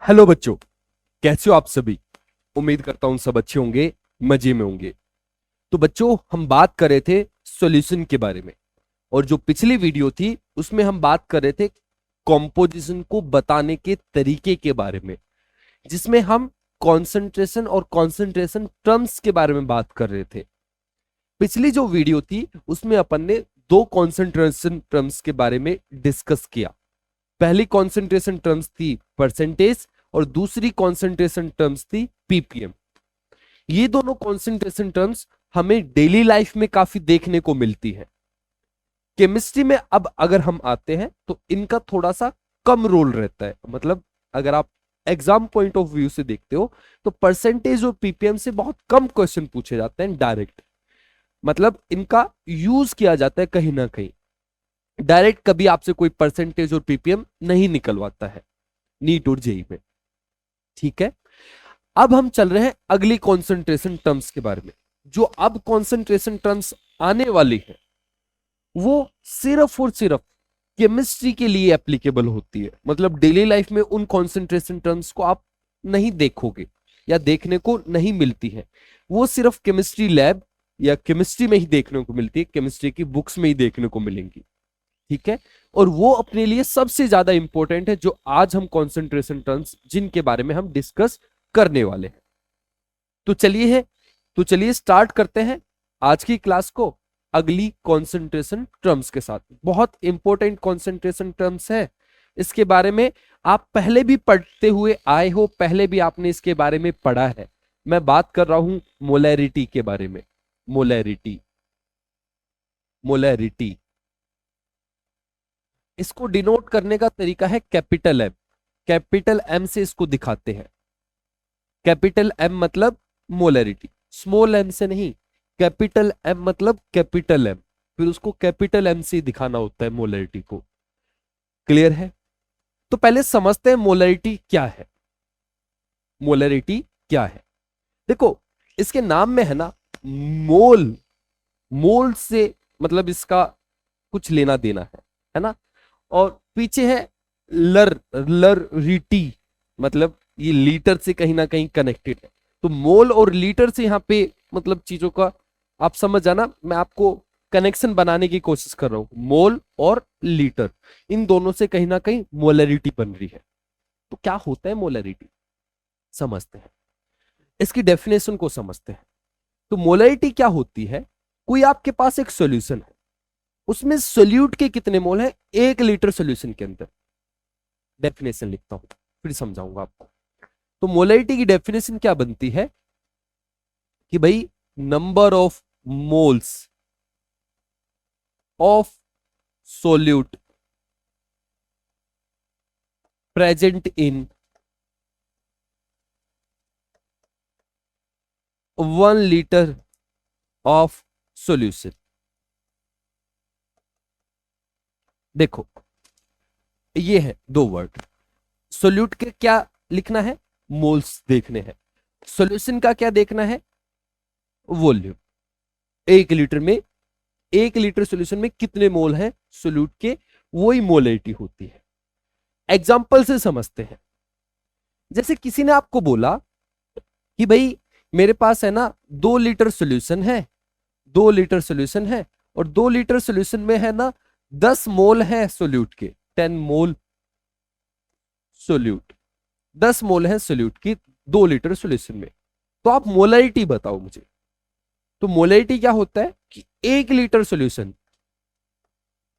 Hello बच्चों, कैसे हो आप सभी। उम्मीद करता हूं सब अच्छे होंगे, मजे में होंगे। तो बच्चों, हम बात कर रहे थे सॉल्यूशन के बारे में। और जो पिछली वीडियो थी उसमें हम बात कर रहे थे कॉम्पोजिशन को बताने के तरीके के बारे में, जिसमें हम कॉन्सेंट्रेशन और कॉन्सेंट्रेशन टर्म्स के बारे में बात कर रहे थे। पिछली जो वीडियो थी उसमें अपन ने दो कॉन्सेंट्रेशन टर्म्स के बारे में डिस्कस किया। पहली कॉन्सेंट्रेशन टर्म्स थी परसेंटेज और दूसरी कॉन्सेंट्रेशन टर्म्स थी पीपीएम। ये दोनों कॉन्सेंट्रेशन टर्म्स हमें डेली लाइफ में काफी देखने को मिलती है। केमिस्ट्री में अब अगर हम आते हैं तो इनका थोड़ा सा कम रोल रहता है। मतलब अगर आप एग्जाम पॉइंट ऑफ व्यू से देखते हो तो परसेंटेज और पीपीएम से बहुत कम क्वेश्चन पूछे जाते हैं डायरेक्ट। मतलब इनका यूज किया जाता है कहीं ना कहीं। डायरेक्ट कभी आपसे कोई परसेंटेज और पीपीएम नहीं निकलवाता है नीट और जेई में। ठीक है, अब हम चल रहे हैं अगली कॉन्सेंट्रेशन टर्म्स के बारे में। जो अब कॉन्सेंट्रेशन टर्म्स आने वाली है वो सिर्फ और सिर्फ केमिस्ट्री के लिए एप्लीकेबल होती है। मतलब डेली लाइफ में उन कॉन्सेंट्रेशन टर्म्स को आप नहीं देखोगे या देखने को नहीं मिलती है। वो सिर्फ केमिस्ट्री लैब या केमिस्ट्री में ही देखने को मिलती है, केमिस्ट्री की बुक्स में ही देखने को मिलेंगी। ठीक है, और वो अपने लिए सबसे ज्यादा इंपॉर्टेंट है जो आज हम कॉन्सेंट्रेशन टर्म्स जिनके बारे में हम डिस्कस करने वाले हैं। तो चलिए स्टार्ट करते हैं आज की क्लास को अगली कॉन्सेंट्रेशन टर्म्स के साथ। बहुत इंपॉर्टेंट कॉन्सेंट्रेशन टर्म्स है। इसके बारे में आप पहले भी पढ़ते हुए आए हो, पहले भी आपने इसके बारे में पढ़ा है। मैं बात कर रहा हूं मोलैरिटी के बारे में। मोलैरिटी, मोलैरिटी इसको डिनोट करने का तरीका है कैपिटल एम। कैपिटल एम से इसको दिखाते हैं। कैपिटल एम मतलब मोलैरिटी, स्मॉल एम से नहीं। कैपिटल एम मतलब कैपिटल एम, फिर उसको कैपिटल एम से दिखाना होता है मोलैरिटी को। क्लियर है? तो पहले समझते हैं मोलैरिटी क्या है। मोलैरिटी क्या है? देखो, इसके नाम में है ना मोल। मोल से मतलब इसका कुछ लेना देना है ना। और पीछे है लर, लर रीटी, मतलब ये लीटर से कहीं ना कहीं कनेक्टेड है। तो मोल और लीटर से यहां पे मतलब चीजों का आप समझ जाना। मैं आपको कनेक्शन बनाने की कोशिश कर रहा हूं। मोल और लीटर, इन दोनों से कहीं ना कहीं मोलैरिटी बन रही है। तो क्या होता है मोलैरिटी, समझते हैं। इसकी डेफिनेशन को समझते हैं। तो मोलैरिटी क्या होती है? कोई आपके पास एक सॉल्यूशन है, उसमें सोल्यूट के कितने मोल हैं 1 लीटर सॉल्यूशन के अंदर। डेफिनेशन लिखता हूं फिर समझाऊंगा आपको। तो मोलैरिटी की डेफिनेशन क्या बनती है कि भाई number of moles of solute present in 1 litre of solution. देखो, ये है दो वर्ड। सोल्यूट के क्या लिखना है? मोल्स देखने हैं। सॉल्यूशन का क्या देखना है? वॉल्यूम। 1 लीटर में, 1 लीटर सॉल्यूशन में कितने मोल हैं सोल्यूट के, वही मोलैरिटी होती है। एग्जाम्पल से समझते हैं। जैसे किसी ने आपको बोला कि भाई मेरे पास है ना 2 लीटर सॉल्यूशन है, 2 लीटर सॉल्यूशन है और 2 लीटर सॉल्यूशन में है ना 10 मोल है सोल्यूट के, 10 मोल सोल्यूट, 10 मोल है सोल्यूट की 2 लीटर सॉल्यूशन में। तो आप मोलैरिटी बताओ मुझे। तो मोलैरिटी क्या होता है कि 1 लीटर सॉल्यूशन,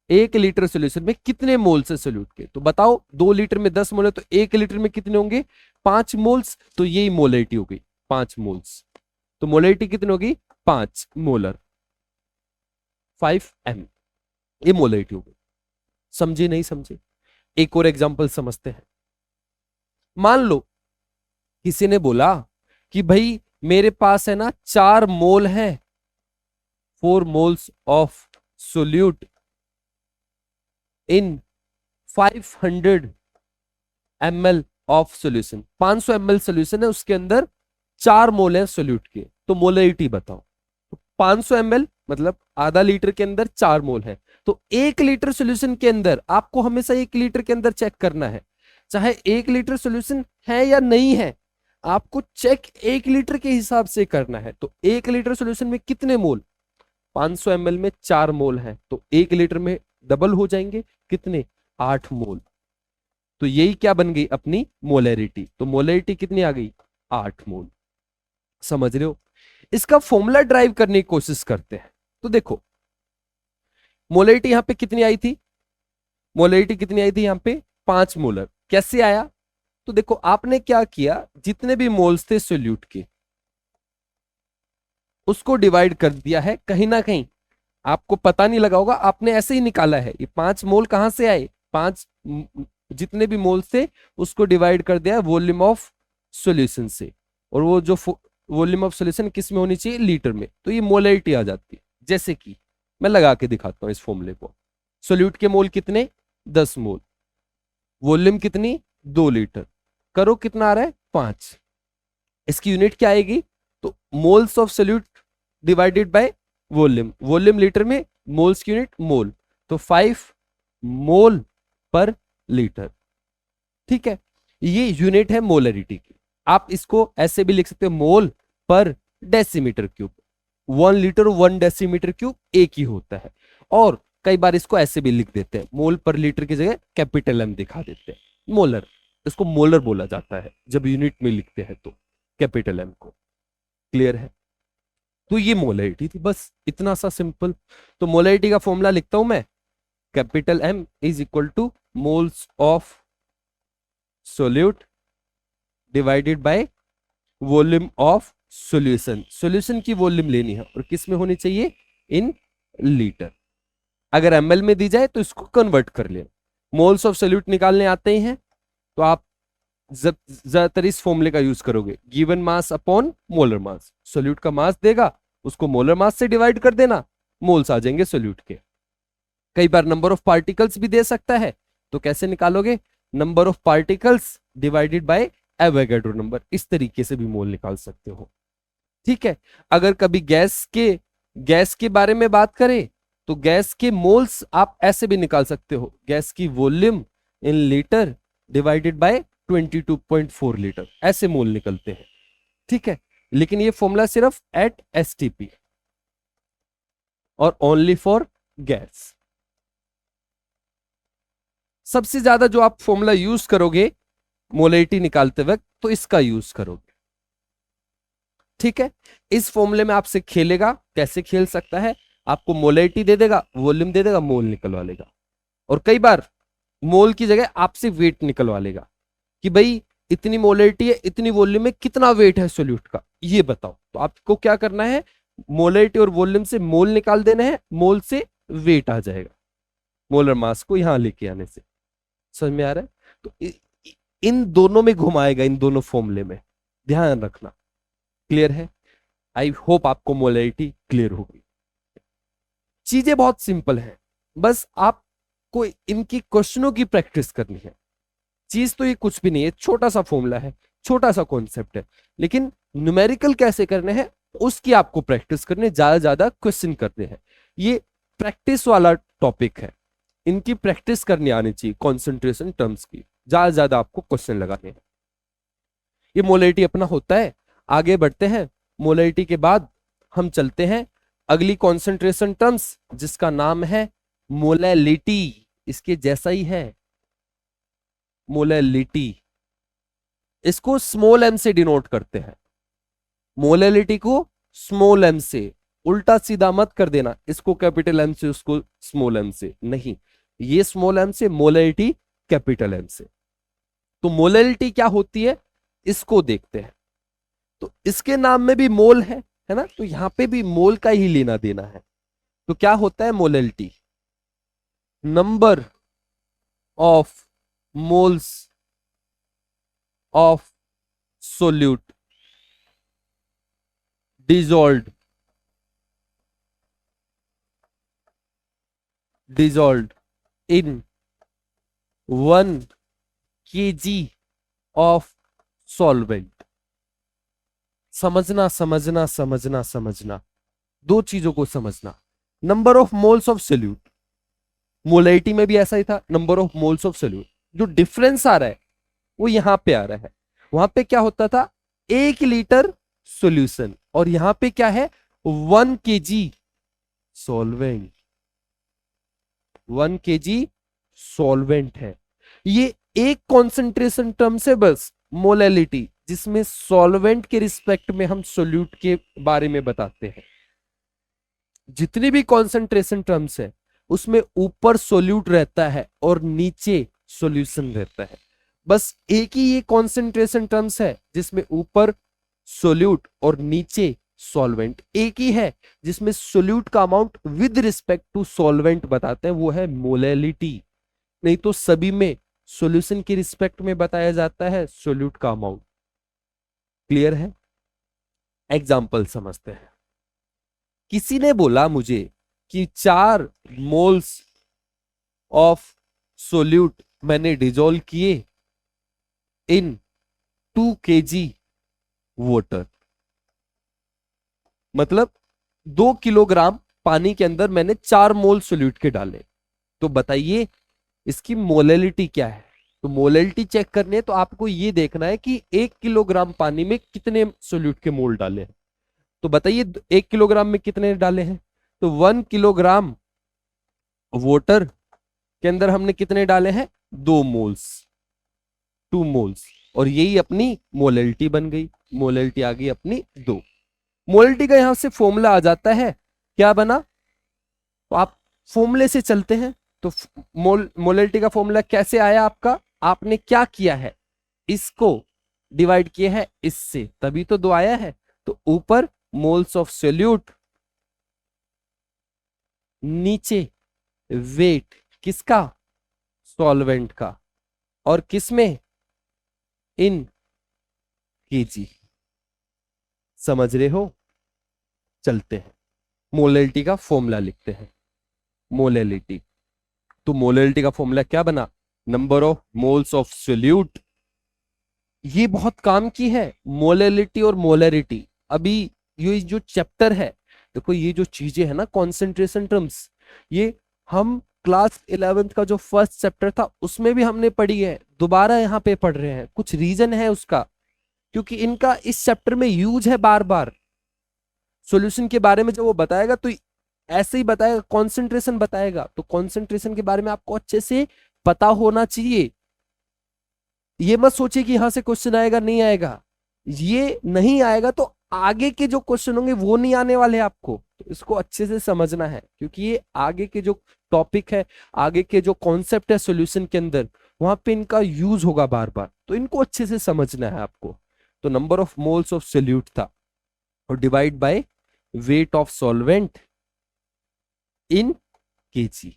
1 लीटर सॉल्यूशन में कितने मोल्स है सोल्यूट के। तो बताओ, 2 लीटर में 10 मोल है तो 1 लीटर में कितने होंगे? 5 मोल्स। तो यही मोलैरिटी हो गई, 5 मोल्स। तो मोलैरिटी कितनी होगी? 5 मोलर, 5 m। ये मोलैरिटी हो गई। समझे नहीं समझे? एक और एग्जांपल समझते हैं। मान लो किसी ने बोला कि भाई मेरे पास है ना 4 मोल है, 4 moles of solute in 500 ml of solution. 500 ml solution है, उसके अंदर 4 मोल है सोल्यूट के। तो मोलैरिटी बताओ। तो 500 ml मतलब आधा लीटर के अंदर 4 मोल है। तो 1 लीटर सोल्यूशन के अंदर आपको हमेशा 1 लीटर के अंदर चेक करना है चाहे 1 लीटर सॉल्यूशन है या नहीं है, आपको चेक 1 लीटर के हिसाब से करना है। तो 1 लीटर सॉल्यूशन में कितने मोल, 500 ml में 4 मोल है, तो 1 लीटर में डबल हो जाएंगे कितने, 8 मोल। तो यही क्या बन गई अपनी मोलैरिटी। तो मोलैरिटी कितनी आ गई, 8 मोल। समझ रहे हो। इसका फॉर्मूला ड्राइव करने की कोशिश करते हैं। तो देखो मोलैरिटी यहां पे कितनी आई थी, मोलैरिटी कितनी आई थी यहां पे 5 मोलर। कैसे आया, तो देखो आपने क्या किया, जितने भी मोल्स थे सोल्यूट के उसको डिवाइड कर दिया है कहीं ना कहीं, आपको पता नहीं लगा होगा, आपने ऐसे ही निकाला है। ये 5 मोल कहां से आए, 5 जितने भी मोल्स थे उसको डिवाइड कर दिया वॉल्यूम ऑफ सॉल्यूशन से, और वो जो वॉल्यूम ऑफ सॉल्यूशन किस में होनी चाहिए, लीटर में। तो ये मोलैरिटी आ जाती है। जैसे कि मैं लगा के दिखाता हूं इस फॉर्मूले को। सोल्यूट के मोल कितने, 10 मोल, वॉल्यूम कितनी 2 लीटर, करो कितना आ रहा है 5। इसकी यूनिट क्या आएगी, तो moles of solute divided by volume, volume litre में, मोल्स की यूनिट मोल, तो 5 मोल पर लीटर। ठीक है, ये यूनिट है मोलरिटी की। आप इसको ऐसे भी लिख सकते हो, मोल पर decimetre cube. 1 litre 1 decimetre cube एक ही होता है। और कई बार इसको ऐसे भी लिख देते हैं, मोल पर लीटर की जगह कैपिटल एम दिखा देते हैं, मोलर। इसको मोलर बोला जाता है जब यूनिट में लिखते हैं तो कैपिटल एम को। क्लियर है। तो ये मोलैरिटी थी, बस इतना सा सिंपल। तो मोलैरिटी का फॉर्मूला लिखता हूं मैं, capital M is equal to moles of solute divided by volume of solution. Solution की वॉल्यूम लेनी है और किस में होनी चाहिए, इन लीटर। अगर एमएल में दी जाए तो इसको कन्वर्ट कर ले। मोल्स ऑफ सोल्यूट निकालने आते हैं तो आप ज्यादातर इस फॉर्मूले का यूज करोगे, given mass upon molar mass. Solute का मास देगा, उसको मोलर मास से डिवाइड कर देना, मोल्स आ जाएंगे सोल्यूट के। कई बार नंबर ऑफ पार्टिकल्स भी दे सकता है, तो कैसे निकालोगे, number of particles divided by Avogadro number, इस तरीके से भी मोल निकाल सकते हो। ठीक है। अगर कभी गैस के बारे में बात करें तो गैस के मोल्स आप ऐसे भी निकाल सकते हो, गैस की volume in litre divided by 22.4 litre, ऐसे मोल निकलते हैं। ठीक है, लेकिन ये फॉर्मूला सिर्फ एट एसटीपी और ओनली फॉर गैस। सबसे ज्यादा जो आप फॉर्मूला यूज करोगे मोलैरिटी निकालते वक्त, तो इसका यूज करोगे। ठीक है, इस फॉर्मूले में आपसे खेलेगा, कैसे खेल सकता है, आपको मोलैरिटी दे देगा, वॉल्यूम दे देगा, मोल निकलवा लेगा। और कई बार मोल की जगह आपसे वेट निकलवा लेगा कि भाई इतनी मोलैरिटी है, इतनी वॉल्यूम में कितना वेट है सोल्यूट का, ये बताओ। तो आपको क्या करना है, मोलैरिटी और वॉल्यूम से मोल निकाल देना है, मोल से वेट आ जाएगा, मोलर मास को यहां लेके आने से। समझ में आ रहा है। तो इन दोनों में घुमाएगा, इन दोनों फॉर्मूले में, ध्यान रखना। क्लियर है। आई होप आपको मोलैरिटी क्लियर होगी। चीजें बहुत सिंपल है, बस आपको इनकी क्वेश्चनों की प्रैक्टिस करनी है। चीज तो ये कुछ भी नहीं है, छोटा सा फॉर्मूला है, छोटा सा कॉन्सेप्ट है, लेकिन न्यूमेरिकल कैसे करने हैं उसकी आपको प्रैक्टिस करने, ज्यादा ज्यादा क्वेश्चन करने हैं। ये प्रैक्टिस वाला टॉपिक है, इनकी प्रैक्टिस करनी आनी चाहिए, कॉन्सेंट्रेशन टर्म्स की ज्यादा ज्यादा आपको क्वेश्चन लगाने हैं। ये मोलैरिटी अपना होता है। आगे बढ़ते हैं, मोलैरिटी के बाद हम चलते हैं अगली कॉन्सेंट्रेशन टर्म्स जिसका नाम है मोलैलिटी। इसके जैसा ही है, मोलैलिटी। इसको स्मॉल एम से डिनोट करते हैं, मोलैलिटी को स्मॉल एम से। उल्टा सीधा मत कर देना, इसको कैपिटल एम से उसको स्मॉल एम से, नहीं, ये स्मॉल एम से, मोलैलिटी कैपिटल एम से। तो मोलैलिटी क्या होती है इसको देखते हैं। तो इसके नाम में भी मोल है ना, तो यहां पे भी मोल का ही लेना देना है। तो क्या होता है molality, number of moles of solute dissolved in 1 kg of solvent। समझना समझना समझना समझना, दो चीजों को समझना। Number of moles of solute, molarity में भी ऐसा ही था, number of moles of solute. जो डिफरेंस आ रहा है वो यहां पे आ रहा है। वहां पे क्या होता था, 1 लीटर सॉल्यूशन, और यहां पे क्या है, 1 kg सॉल्वेंट। 1 kg सॉल्वेंट है। ये एक कॉन्सेंट्रेशन टर्म से बस मोलैलिटी, जिसमें सॉल्वेंट के रिस्पेक्ट में हम सोल्यूट के बारे में बताते हैं। जितनी भी कॉन्सेंट्रेशन टर्म्स है उसमें ऊपर सोल्यूट रहता है और नीचे सॉल्यूशन रहता है। बस एक ही ये कॉन्सेंट्रेशन टर्म्स है जिसमें ऊपर सोल्यूट और नीचे सॉल्वेंट। एक ही है जिसमें सोल्यूट का amount with respect to solvent बताते हैं, वो है मोलैलिटी। नहीं तो सभी में सॉल्यूशन के रिस्पेक्ट में बताया जाता है सोल्यूट का अमाउंट। क्लियर है? एग्जाम्पल समझते हैं। किसी ने बोला मुझे कि 4 मोल्स ऑफ सोल्यूट मैंने डिजोल्व किए इन 2 kg वाटर, मतलब 2 किलोग्राम पानी के अंदर मैंने 4 मोल सोल्यूट के डाले। तो बताइए इसकी मोलैलिटी क्या है। तो मोलैलिटी चेक करनी है तो आपको ये देखना है कि 1 किलोग्राम पानी में कितने सोल्यूट के मोल डाले हैं। तो बताइए 1 किलोग्राम में कितने डाले हैं। तो 1 किलोग्राम वाटर के अंदर हमने कितने डाले हैं, 2 मोल्स, 2 मोल्स, और यही अपनी मोलैलिटी बन गई। मोलैलिटी आ गई अपनी 2। मोलैलिटी का यहां से फॉर्मूला आ जाता है, क्या बना, तो आप फॉर्मूले से चलते हैं। तो मोलैलिटी का फॉर्मूला कैसे आया आपका, आपने क्या किया है, इसको डिवाइड किया है इससे, तभी तो 2 आया है। तो ऊपर मोल्स ऑफ सोल्यूट, नीचे वेट किसका, सॉल्वेंट का, और किसमें, इन केजी। समझ रहे हो? चलते हैं मोलैलिटी का फॉर्मूला लिखते हैं। मोलैलिटी, तो मोलैलिटी का फॉर्मूला क्या बना, number of moles of solute. ये बहुत काम की है, मोलैलिटी और मोलैरिटी। अभी ये जो चैप्टर है, देखो ये जो चीजें है ना कॉन्सेंट्रेशन टर्म्स, ये हम क्लास 11th का जो फर्स्ट चैप्टर था उसमें भी हमने पढ़ी है, दोबारा यहाँ पे पढ़ रहे हैं। कुछ रीजन है उसका, क्योंकि इनका इस चैप्टर में यूज है बार बार। सॉल्यूशन के बारे में जब वो बताएगा तो ऐसे ही बताएगा, कॉन्सेंट्रेशन बताएगा, तो कॉन्सेंट्रेशन के बारे में आपको अच्छे से पता होना चाहिए। ये मत सोचिए कि यहां से क्वेश्चन आएगा, नहीं आएगा। ये नहीं आएगा तो आगे के जो क्वेश्चन होंगे वो नहीं आने वाले आपको। तो इसको अच्छे से समझना है, क्योंकि ये आगे के जो टॉपिक है, आगे के जो कॉन्सेप्ट है सॉल्यूशन के अंदर, वहां पे इनका यूज होगा बार बार, तो इनको अच्छे से समझना है आपको। तो number of moles of solute था और divide by weight of solvent in KG.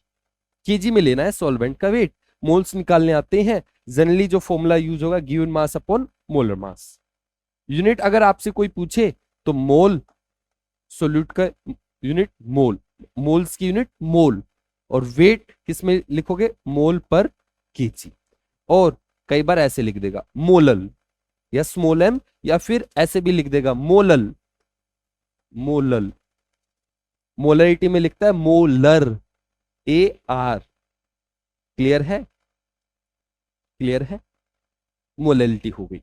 KG में लेना है सॉल्वेंट का वेट, मोल्स निकालने आते हैं। जनरली जो फॉर्मूला यूज होगा, given mass upon molar mass. Unit अगर आपसे कोई पूछे तो मोल, सोल्यूट का यूनिट मोल, मोल्स की यूनिट मोल, और वेट किस में लिखोगे, मोल पर केजी। और कई बार ऐसे लिख देगा मोलल या स्मॉल एम, या फिर ऐसे भी लिख देगा मोलल। मोलल, मोलरिटी में लिखता है मोलर, AR। क्लियर है? क्लियर है? मोलैलिटी हो गई।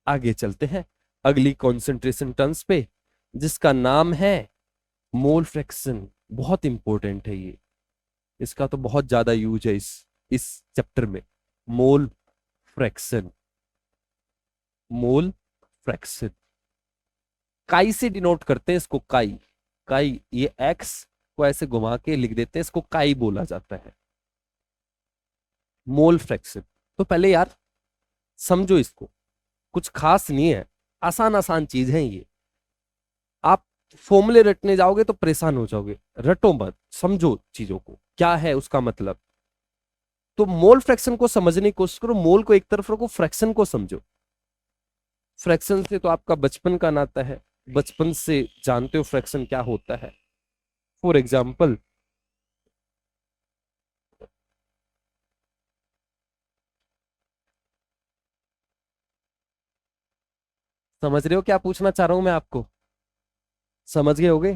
आगे चलते हैं अगली कॉन्सेंट्रेशन टर्म्स पे, जिसका नाम है मोल फ्रैक्शन। बहुत इंपॉर्टेंट है ये, इसका तो बहुत ज्यादा यूज है इस चैप्टर में। मोल फ्रैक्शन, मोल फ्रैक्शन काई से डिनोट करते हैं इसको, काई। काई, ये एक्स को ऐसे घुमा के लिख देते हैं, इसको काई बोला जाता है, मोल फ्रैक्शन। तो पहले यार समझो इसको, कुछ खास नहीं है, आसान आसान चीज है ये। आप फॉर्मूले रटने जाओगे तो परेशान हो जाओगे, रटो मत, समझो चीजों को क्या है उसका मतलब। तो मोल फ्रैक्शन को समझने की कोशिश करो, मोल को एक तरफ रखो, फ्रैक्शन को समझो। फ्रैक्शन से तो आपका बचपन का नाता है, बचपन से जानते हो फ्रैक्शन क्या होता है। फॉर एग्जाम्पल, समझ रहे हो क्या पूछना चाह रहा हूं मैं आपको? समझ गए होगे?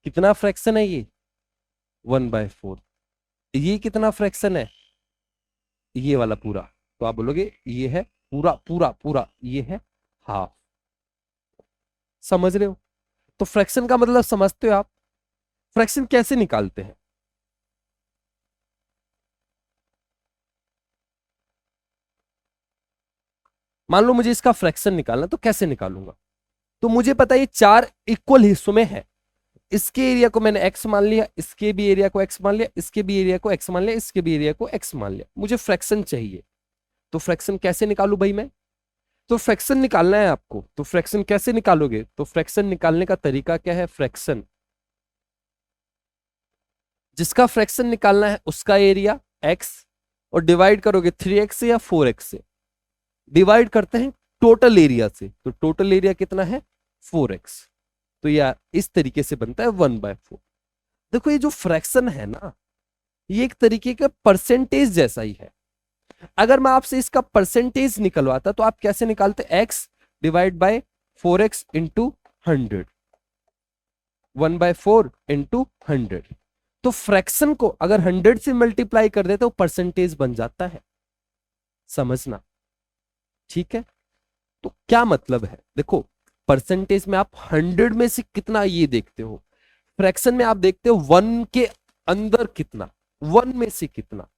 कितना फ्रैक्शन है ये, 1/4। ये कितना फ्रैक्शन है, ये वाला पूरा तो आप बोलोगे ये है पूरा पूरा पूरा, ये है हाफ। समझ रहे हो? तो फ्रैक्शन का मतलब समझते हो आप? फ्रैक्शन कैसे निकालते हैं? मान लो मुझे इसका फ्रैक्शन निकालना, तो कैसे निकालूंगा? तो मुझे पता है ये चार इक्वल हिस्सों में है। इसके एरिया को मैंने एक्स मान लिया, इसके भी एरिया को एक्स मान लिया, इसके भी एरिया को एक्स मान लिया, इसके भी एरिया को एक्स मान लिया। मुझे फ्रैक्शन चाहिए, तो फ्रैक्शन कैसे निकालू भाई मैं? तो फ्रैक्शन निकालना है आपको, तो फ्रैक्शन कैसे निकालोगे? तो फ्रैक्शन निकालने का तरीका क्या है? फ्रैक्शन, जिसका फ्रैक्शन निकालना है उसका एरिया एक्स, और डिवाइड करोगे 3x से या 4x से। डिवाइड करते हैं टोटल एरिया से, तो टोटल एरिया कितना है? 4x। तो यार इस तरीके से बनता है 1/4। देखो ये जो फ्रैक्शन है ना, ये एक तरीके का परसेंटेज जैसा ही है। अगर मैं आपसे इसका परसेंटेज निकलवाता तो आप कैसे निकालते? x divide by 4x into 100, 1/4 into 100। तो फ्रैक्शन को अगर 100 से मल्टीप्लाई कर दे तो परसेंटेज बन जाता है। समझना, ठीक है? तो क्या मतलब है? देखो, परसेंटेज में आप 100 में से कितना ये देखते हो, फ्रैक्शन में आप देखते हो 1 के अंदर कितना, 1 में से कितना।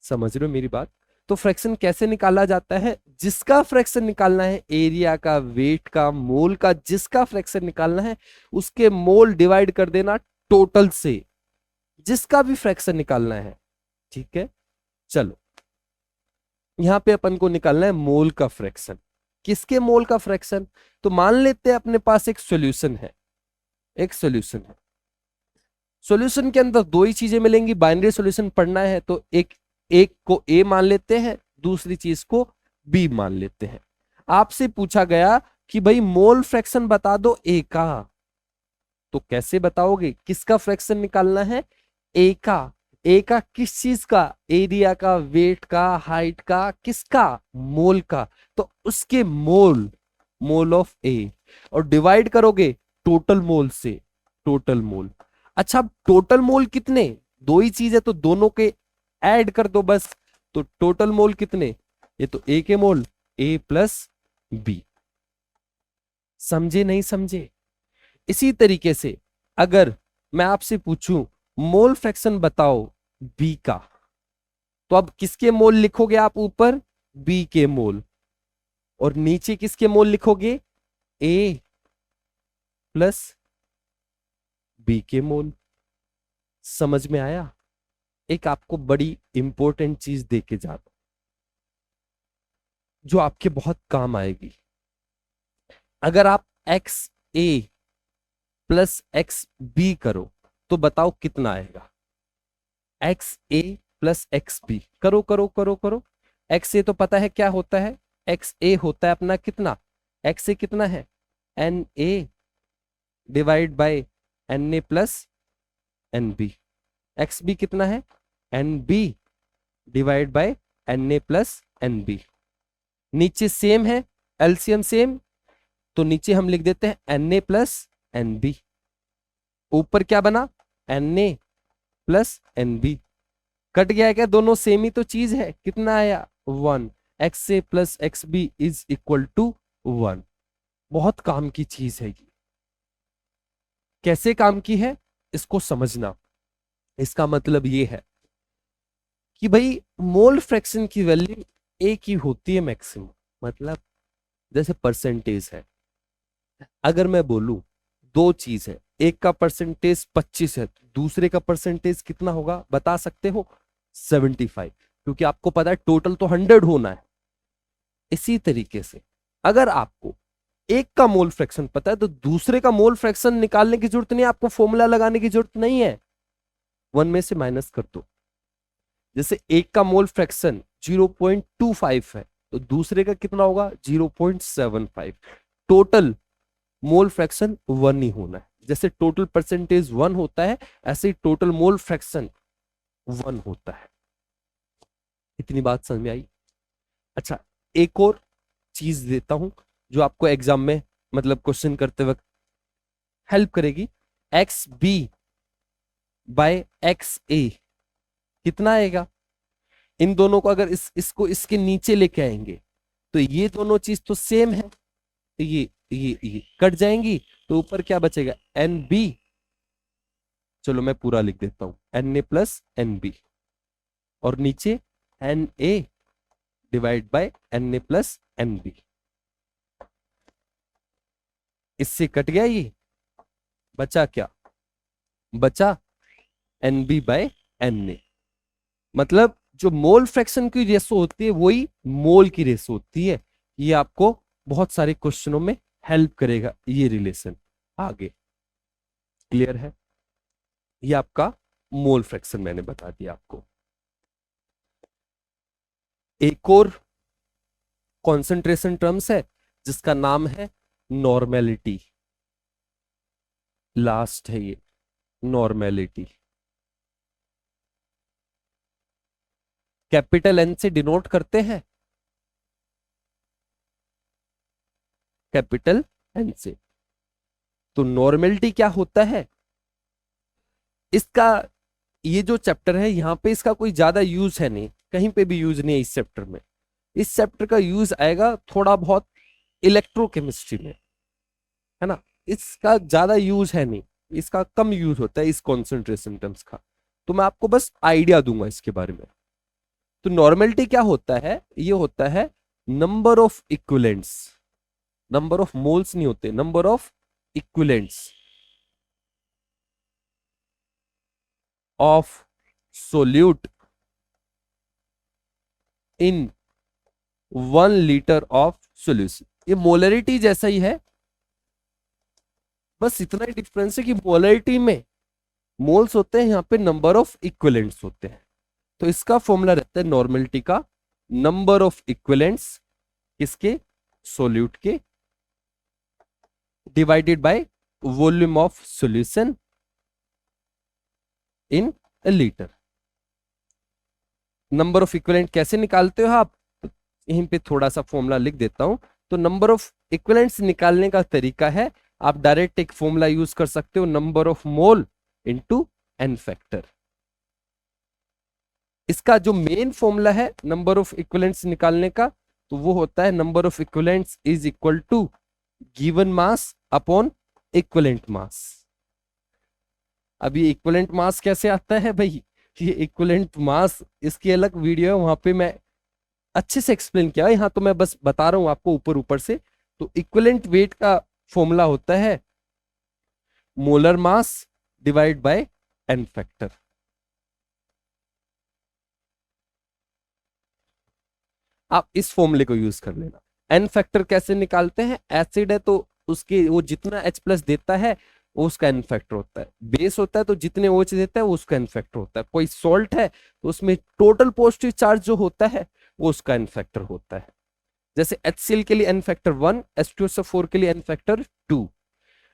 समझ रहे हो मेरी बात? तो फ्रैक्शन कैसे निकाला जाता है? जिसका फ्रैक्शन निकालना है, एरिया का, वेट का, मोल का, जिसका फ्रैक्शन निकालना है उसके मोल डिवाइड कर देना टोटल से, जिसका भी फ्रैक्शन निकालना है। ठीक है, चलो यहां पे अपन को निकालना है मोल का फ्रैक्शन। किसके मोल का फ्रैक्शन? तो मान लेते हैं अपने पास एक सॉल्यूशन है, एक सॉल्यूशन है। सॉल्यूशन के अंदर दो ही चीजें मिलेंगी, बाइनरी सॉल्यूशन पढ़ना है तो एक एक को ए मान लेते हैं, दूसरी चीज को बी मान लेते हैं। आपसे पूछा गया कि भाई मोल फ्रैक्शन बता दो ए का, तो कैसे बताओगे? किसका फ्रैक्शन निकालना है? ए का। ए का किस चीज का? एरिया का, वेट का, हाइट का, किसका? मोल का। तो उसके मोल, मोल ऑफ ए, और डिवाइड करोगे टोटल मोल से, टोटल मोल। अच्छा, टोटल मोल कितने? दो ही चीज है तो दोनों के ऐड कर दो बस। तो टोटल मोल कितने? ये तो ए के मोल, ए प्लस बी। समझे नहीं समझे? इसी तरीके से अगर मैं आपसे पूछूं मोल फ्रैक्शन बताओ बी का, तो अब किसके मोल लिखोगे आप? ऊपर बी के मोल, और नीचे किसके मोल लिखोगे? ए प्लस बी के मोल। समझ में आया? एक आपको बड़ी इंपॉर्टेंट चीज दे के जा रहा हूं, जो आपके बहुत काम आएगी। अगर आप x A plus X B करो तो बताओ कितना आएगा? X A plus X B करो करो करो करो। एक्स ए तो पता है क्या होता है? एक्स ए होता है अपना कितना? एक्स ए कितना है? N A divide by N A plus N B. X B कितना है? N B divide by N A plus N B. नीचे सेम है, एलसीएम सेम, तो नीचे हम लिख देते हैं N A plus N B. ऊपर क्या बना? N A plus N B. Cut गया क्या? दोनों सेम ही तो चीज है। कितना आया? 1। X A plus X B is equal to 1। बहुत काम की चीज है ये। कैसे काम की है इसको समझना। इसका मतलब ये है कि भाई मोल फ्रैक्शन की वैल्यू एक ही होती है मैक्सिमम। मतलब जैसे परसेंटेज है, अगर मैं बोलूं दो चीज है, एक का परसेंटेज 25 है, दूसरे का परसेंटेज कितना होगा बता सकते हो? 75, क्योंकि आपको पता है टोटल तो 100 होना है। इसी तरीके से अगर आपको एक का मोल फ्रैक्शन पता है तो दूसरे का मोल फ्रैक्शन निकालने की जरूरत नहीं है, आपको फॉर्मूला लगाने की जरूरत नहीं है। 1 में से माइनस कर दो। जैसे एक का मोल फ्रैक्शन 0.25 है तो दूसरे का कितना होगा? 0.75। टोटल मोल फ्रैक्शन 1 ही होना है। जैसे टोटल परसेंटेज 1 होता है, ऐसे ही टोटल मोल फ्रैक्शन 1 होता है। इतनी बात समझ में आई? अच्छा, एक और चीज देता हूं जो आपको एग्जाम में मतलब क्वेश्चन करते वक्त हेल्प करेगी। X B bye x A कितना आएगा? इन दोनों को अगर इसको इसके नीचे लेके आएंगे तो ये दोनों चीज तो सेम है, तो ये कट जाएंगी, तो ऊपर क्या बचेगा, एन बी। चलो मैं पूरा लिख देता हूं, N A plus N B, और नीचे N A divide by N A plus N B. इससे कट गया ये, बचा क्या, बचा N B by N A. मतलब जो मोल फ्रैक्शन की रेशो होती है वही मोल की रेशो होती है। ये आपको बहुत सारे क्वेश्चनों में हेल्प करेगा ये रिलेशन आगे। क्लियर है, ये आपका मोल फ्रैक्शन मैंने बता दिया आपको। एक और कॉन्सेंट्रेशन टर्म्स है जिसका नाम है नॉर्मेलिटी। लास्ट है ये नॉर्मेलिटी। कैपिटल एन से डिनोट करते हैं, कैपिटल एन से। तो नॉर्मेलिटी क्या होता है इसका, ये जो चैप्टर है यहां पे इसका कोई ज्यादा यूज है नहीं, कहीं पे भी यूज नहीं है इस चैप्टर में। इस चैप्टर का यूज आएगा थोड़ा बहुत इलेक्ट्रोकेमिस्ट्री में, है ना, इसका ज्यादा यूज है नहीं, इसका कम यूज होता है इस कॉन्सेंट्रेशन टर्म्स का। तो मैं आपको बस आइडिया दूंगा इसके बारे में। तो नॉर्मेलिटी क्या होता है, ये होता है number of equivalents, number of moles नहीं होते, number of equivalents of solute in 1 litre of solution. ये मोलरिटी जैसा ही है, बस इतना ही डिफरेंस है कि मोलरिटी में मोल्स होते हैं, यहां पे नंबर ऑफ इक्विवेलेंट्स होते हैं। तो इसका फॉर्मूला रहता है नॉर्मेलिटी का, नंबर ऑफ इक्विवेलेंट्स किसके, सोल्यूट के, divided by volume of solution in a litre. Number of equivalent कैसे निकालते हो आप, यहीं पे थोड़ा सा फॉर्मूला लिख देता हूं। तो नंबर ऑफ इक्विवेलेंट्स निकालने का तरीका है, आप डायरेक्ट एक फॉर्मूला यूज कर सकते हो, number of mole into N factor. इसका जो मेन फॉर्मूला है नंबर ऑफ इक्विवेलेंट्स निकालने का, तो वो होता है number of equivalents is equal to given mass upon equivalent mass. अब ये इक्विवेलेंट मास कैसे आता है भाई, ये इक्विवेलेंट मास इसकी अलग वीडियो है, वहां पे मैं अच्छे से एक्सप्लेन किया है, यहाँ तो मैं बस बता रहा हूं आपको ऊपर ऊपर से। तो इक्विवेलेंट वेट का फॉर्मूला होता है molar mass divide by N factor. आप इस फॉर्मूले को यूज कर लेना। एन फैक्टर कैसे निकालते हैं, एसिड है तो उसके वो जितना H प्लस देता है वो उसका एन फैक्टर होता है, बेस होता है तो जितने OH देता है वो उसका एन फैक्टर होता है, कोई सॉल्ट है तो उसमें टोटल पॉजिटिव चार्ज जो होता है वो उसका एन फैक्टर होता है। जैसे HCl के लिए एन फैक्टर 1, H2SO4 के लिए एन फैक्टर 2,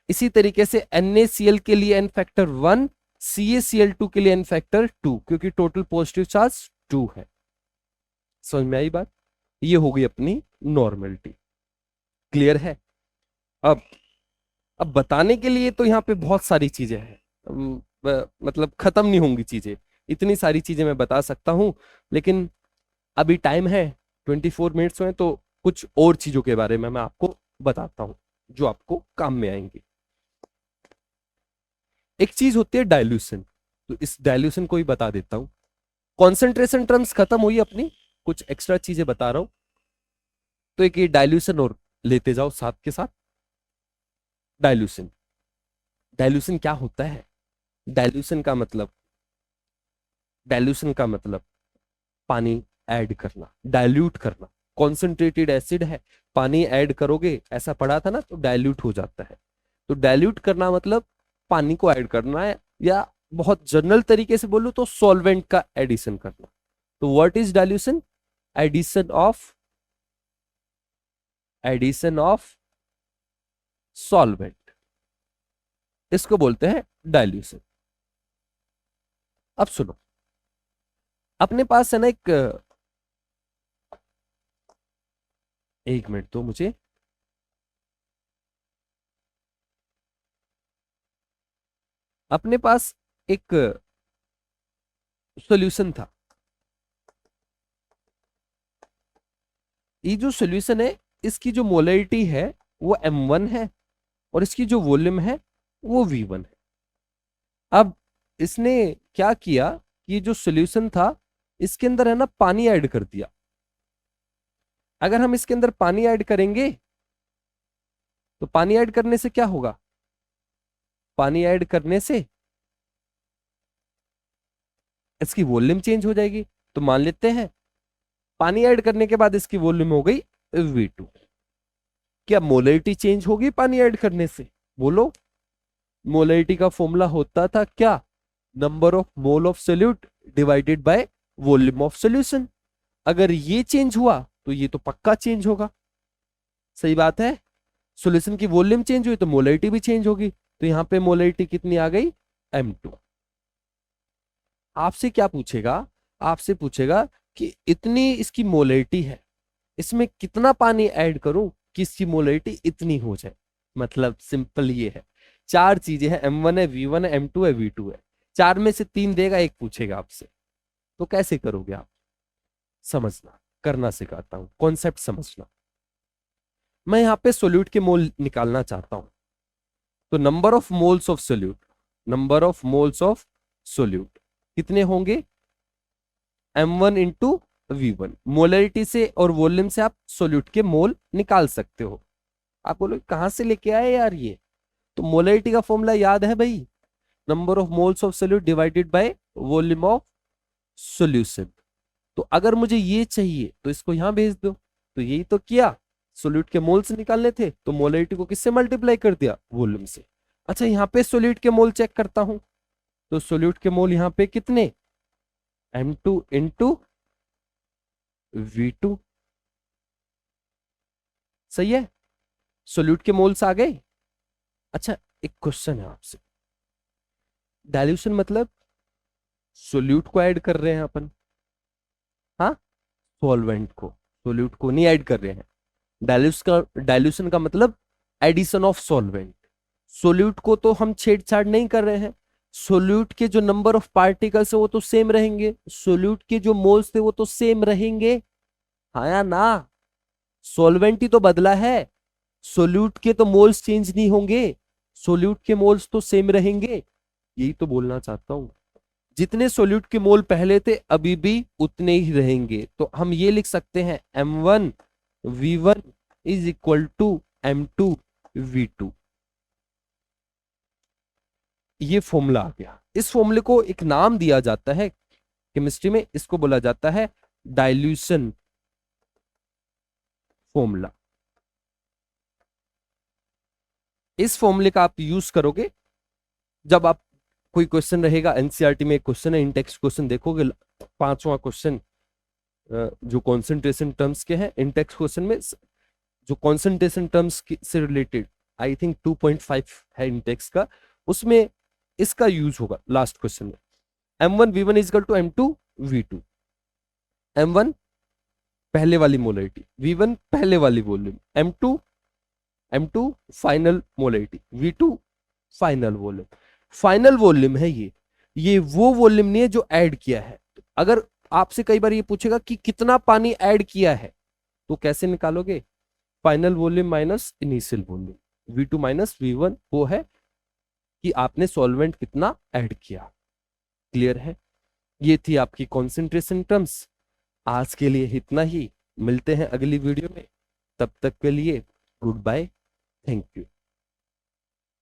इसी तरीके से NaCl के लिए एन फैक्टर 1, CaCl2 के लिए एन फैक्टर 2, क्योंकि टोटल पॉजिटिव चार्ज 2 है। समझ में आई बात, ये हो गई अपनी नॉर्मेलिटी। क्लियर है। अब अब बताने के लिए तो यहाँ पे बहुत सारी चीजें हैं, मतलब खत्म नहीं होंगी चीजें, इतनी सारी चीजें मैं बता सकता हूं, लेकिन अभी टाइम है 24 मिनट्स में, तो कुछ और चीजों के बारे में मैं आपको बताता हूं जो आपको काम में आएंगी। एक चीज होती है डाइल्यूशन, तो इस डाइल्यूशन को ही बता देता हूं। कॉन्सेंट्रेशन टर्म्स खत्म हुई अपनी, कुछ एक्स्ट्रा चीजें बता रहा हूं, तो एक ये डाइल्यूशन और लेते जाओ साथ के साथ। डाइल्यूशन, डाइल्यूशन क्या होता है, डाइल्यूशन का मतलब, डाइल्यूशन का मतलब पानी ऐड करना, डाइल्यूट करना। कॉन्सेंट्रेटेड एसिड है, पानी ऐड करोगे, ऐसा पढ़ा था ना, तो डाइल्यूट हो जाता है। तो डाइल्यूट करना मतलब पानी को ऐड करना है, या बहुत जनरल तरीके से बोलूं तो सॉल्वेंट का एडिशन करना। तो what is dilution, addition of solvent, इसको बोलते हैं डाइल्यूशन। अब सुनो, अपने पास है ना एक मिनट तो मुझे, अपने पास एक सॉल्यूशन था, ये जो सॉल्यूशन है इसकी जो मोलरिटी है वो m1 है और इसकी जो वॉल्यूम है वो v1 है। अब इसने क्या किया, ये जो सॉल्यूशन था इसके अंदर है ना पानी ऐड कर दिया। अगर हम इसके अंदर पानी ऐड करेंगे तो पानी ऐड करने से क्या होगा, पानी ऐड करने से इसकी वॉल्यूम चेंज हो जाएगी। तो मान लेते हैं पानी ऐड करने के बाद इसकी वॉल्यूम हो गई v2। क्या मोलरिटी चेंज होगी पानी ऐड करने से? बोलो। मोलरिटी का फॉर्मूला होता था क्या, number of mole of solute divided by volume of solution. अगर ये चेंज हुआ तो ये तो पक्का चेंज होगा। सही बात है, सॉल्यूशन की वॉल्यूम चेंज हुई तो मोलरिटी भी चेंज होगी। तो यहां पे मोलरिटी कितनी आ गई, m2। आपसे क्या पूछेगा, आपसे पूछेगा कि इतनी इसकी मोलरिटी है, इसमें कितना पानी ऐड करूं कि इसकी मोलरिटी इतनी हो जाए। मतलब सिंपल ये है, चार चीजें हैं, m1 है, v1 है, m2 है, v2 है। चार में से तीन देगा, एक पूछेगा आपसे, तो कैसे करोगे आप? समझना, करना सिखाता हूं, कॉन्सेप्ट समझना। मैं यहां पे सोल्यूट के मोल निकालना चाहता हूं, तो number of moles of solute, number of moles of solute कितने होंगे, m1 इंटू v1। मोलरिटी से और वॉल्यूम से आप सोल्यूट के मोल निकाल सकते हो। आप बोलो कहां से लेके आए यार ये, तो मोलरिटी का फॉर्मूला याद है भाई, number of moles of solute divided by volume of solution. तो अगर मुझे ये चाहिए तो इसको यहां भेज दो। तो यही तो किया, सोल्यूट के मोल्स निकालने थे तो मोलरिटी को किससे मल्टीप्लाई कर दिया, वॉल्यूम से। अच्छा यहां पे सोल्यूट के मोल चेक करता हूं, तो सोल्यूट के मोल यहां पे कितने, m2 इंटू v2। सही है, सोल्यूट के मोल्स आ गए। अच्छा एक क्वेश्चन है आपसे, डाइल्यूशन मतलब सोल्यूट को ऐड कर रहे हैं अपन, हाँ, सॉल्वेंट को, सोल्यूट को नहीं ऐड कर रहे हैं। डाइल्यूशन का मतलब एडिशन ऑफ सॉल्वेंट। सोल्यूट को तो हम छेड़छाड़ नहीं कर रहे हैं, सोल्यूट के जो नंबर ऑफ पार्टिकल्स है वो तो सेम रहेंगे, सोल्यूट के जो मोल्स थे वो तो सेम रहेंगे, हाँ या ना। सॉल्वेंट ही तो बदला है, सोल्यूट के तो मोल्स चेंज नहीं होंगे, सोल्यूट के मोल्स तो सेम रहेंगे। यही तो बोलना चाहता हूं, जितने सोल्यूट के मोल पहले थे अभी भी उतने ही रहेंगे। तो हम ये लिख सकते हैं m1 v1 is equal to m2 v2। ये फॉर्मूला आ गया। इस फॉर्मूले को एक नाम दिया जाता है केमिस्ट्री में, इसको बोला जाता है डाइल्यूशन फॉर्मूला। इस फॉर्मूले का आप यूज करोगे जब आप कोई क्वेश्चन रहेगा, एनसीईआरटी में एक क्वेश्चन है, इन टेक्स्ट क्वेश्चन देखोगे, पांचवा क्वेश्चन जो कॉन्सेंट्रेशन टर्म्स के हैं, इन टेक्स्ट क्वेश्चन में जो कॉन्सेंट्रेशन टर्म्स से रिलेटेड आई थिंक 2.5 है इन टेक्स्ट का, उसमें इसका यूज होगा लास्ट क्वेश्चन में। m1 v1 is equal to m2 v2। m1 पहले वाली मोलरिटी, v1 पहले वाली volume, m2 final molarity, v2 final volume. Final volume है ये वो वॉल्यूम नहीं है जो ऐड किया है। अगर आपसे कई बार ये पूछेगा कि कितना पानी ऐड किया है, तो कैसे निकालोगे, final volume minus initial volume, v2 minus v1, वो है कि आपने सॉल्वेंट कितना ऐड किया। क्लियर है, ये थी आपकी कॉन्सेंट्रेशन टर्म्स। आज के लिए इतना ही, मिलते हैं अगली वीडियो में, तब तक के लिए गुड बाय, थैंक यू।